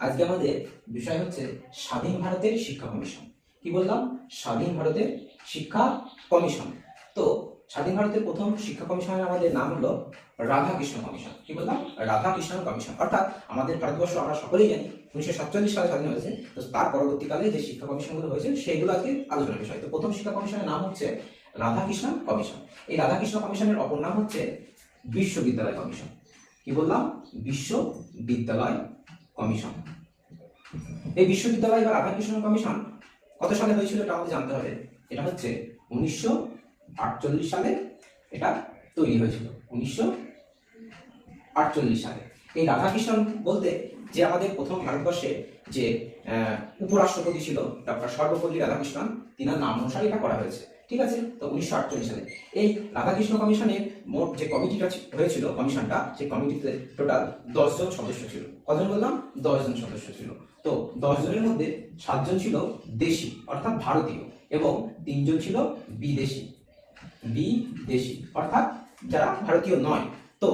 আজকে আমাদের বিষয় হচ্ছে স্বাধীন ভারতের শিক্ষা কমিশন। কি বললাম? স্বাধীন ভারতের শিক্ষা কমিশন। তো স্বাধীন ভারতের প্রথম শিক্ষা কমিশনের আমাদের নাম হলো রাধাকৃষ্ণ কমিশন। কি বললাম? রাধাকৃষ্ণ কমিশন। অর্থাৎ আমাদের ভারতবর্ষ আমরা সকলেই জানি 1947 সালে স্বাধীন হয়েছে। তো তার পরবর্তীকালে যে শিক্ষা কমিশনগুলো হয়েছে সেগুলো আজকে আলোচনার বিষয়। তো প্রথম শিক্ষা কমিশনের নাম হচ্ছে রাধাকৃষ্ণ কমিশন। এই রাধাকৃষ্ণ কমিশনের অপর নাম হচ্ছে বিশ্ববিদ্যালয় কমিশন। কি বললাম? বিশ্ববিদ্যালয় কমিশন। এই বিশ্ববিদ্যালয় বা রাধাকৃষ্ণ কমিশন কত সালে হয়েছিল এটা আমাদের জানতে হবে। এটা হচ্ছে 1948 সালে এটা তৈরি হয়েছিল। 1948 সালে। এই রাধাকৃষ্ণন বলতে যে আমাদের প্রথম ভারতবর্ষে যে উপরাষ্ট্রপতি ছিল ডক্টর সর্বপল্লী রাধাকৃষ্ণন, তিনার নাম অনুসারে এটা করা হয়েছে। ঠিক আছে? তো 1948 সালে এই রাধাকৃষ্ণ কমিশনের মোট যে কমিটিটা হয়েছিল, কমিশনটা, সেই কমিটিতে টোটাল 10 জন সদস্য ছিল। কজন বললাম? 10 জন সদস্য ছিল। তো 10 জনের মধ্যে 7 জন ছিল দেশি অর্থাৎ ভারতীয় এবং 3 জন ছিল বিদেশি অর্থাৎ যারা ভারতীয় নয়। তো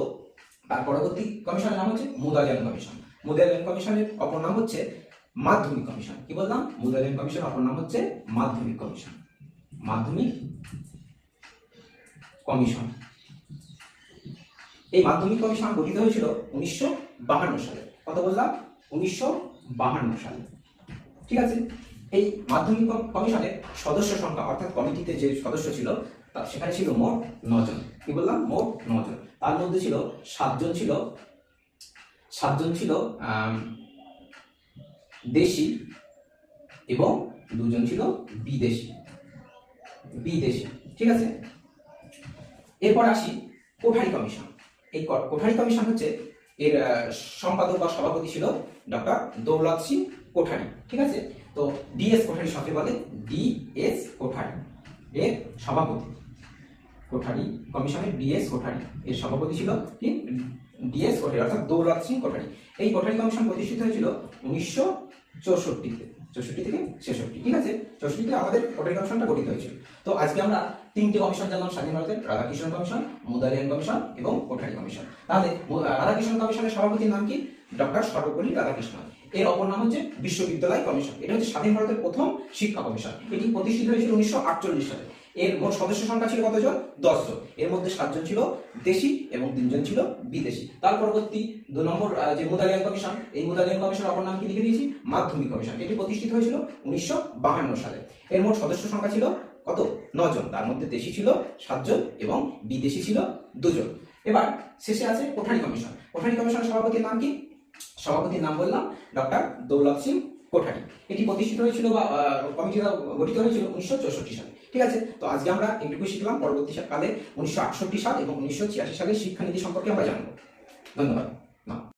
তার পরবর্তী কমিশনের নাম হচ্ছে মুদালিয়ান কমিশন। মুদালিয়ান কমিশনের অপর নাম হচ্ছে মাধ্যমিক কমিশন। কি বললাম? মুদালিয়ান কমিশনের অপর নাম হচ্ছে মাধ্যমিক কমিশন। এই মাধ্যমিক কমিশন গঠিত হয়েছিল 1952 সালে। কত বললাম? 1952 সালে। ঠিক আছে? এই মাধ্যমিক কমিশনের সদস্য সংখ্যা অর্থাৎ কমিটিতে যে সদস্য ছিল সেখানে ছিল মোট 9 জন। কি বললাম? মোট 9 জন। তার মধ্যে ছিল 7 জন ছিল দেশি এবং 2 জন ছিল বিদেশি। ঠিক আছে? এরপর আসি কোঠারি কমিশন। এই কোঠারি কমিশন হচ্ছে এর সম্পাদক বা সভাপতি ছিল ডক্টর দৌলত সিং কোঠারি। ঠিক আছে? তো ডিএস কোঠারি সবকে বলে ডিএস কোঠারি এর সভাপতি। কোঠারি কমিশনের ডিএস কোঠারি এর সভাপতি ছিল কি? ডিএস কোঠারি অর্থাৎ দৌলত সিং কোঠারি। এই কোঠারি কমিশন প্রতিষ্ঠিত হয়েছিল 1964 থেকে 66। ঠিক আছে? 64-তে আমাদের কোঠারি কমিশনটা গঠিত হয়েছিল। তো আজকে আমরা 3টে কমিশন জানলাম স্বাধীন ভারতের: রাধাকৃষ্ণ কমিশন, মুদালিয়ান কমিশন এবং কোঠারি কমিশন। তাহলে রাধাকৃষ্ণ কমিশনের সভাপতির নাম কি? ডক্টর সর্বপল্লী রাধাকৃষ্ণন। এর অপর নাম হচ্ছে বিশ্ববিদ্যালয় কমিশন। এটা হচ্ছে স্বাধীন ভারতের প্রথম শিক্ষা কমিশন। এটি প্রতিষ্ঠিত হয়েছিল 1948 সালে। এর মোট সদস্য সংখ্যা ছিল কতজন? 10 জন। এর মধ্যে 7 জন ছিল দেশি এবং 3 জন ছিল বিদেশি। তার পরবর্তী 2 নম্বর যে মুদালিয়ান কমিশন, এই মুদালিয়ান কমিশনের অপর নাম কি লিখে দিয়েছি? মাধ্যমিক কমিশন। এটি প্রতিষ্ঠিত হয়েছিল 1952 সালে। এর মোট সদস্য সংখ্যা ছিল কত? 9 জন। তার মধ্যে দেশি ছিল 7 জন এবং বিদেশি ছিল 2 জন। এবার শেষে আছে কোঠারি কমিশন। কোঠারি কমিশনের সভাপতির নাম কি? সভাপতির নাম বললাম ডক্টর দৌলত সিং কোঠারি। এটি প্রতিষ্ঠিত হয়েছিল বা কমিটিটা গঠিত হয়েছিল 1964 সালে। ঠিক আছে? তো আজকে আমরা এইটুকু শিখলাম। পরবর্তী কালে 1968 সাল এবং 1986 সালের শিক্ষানীতি সম্পর্কে আমরা জানবো। ধন্যবাদ।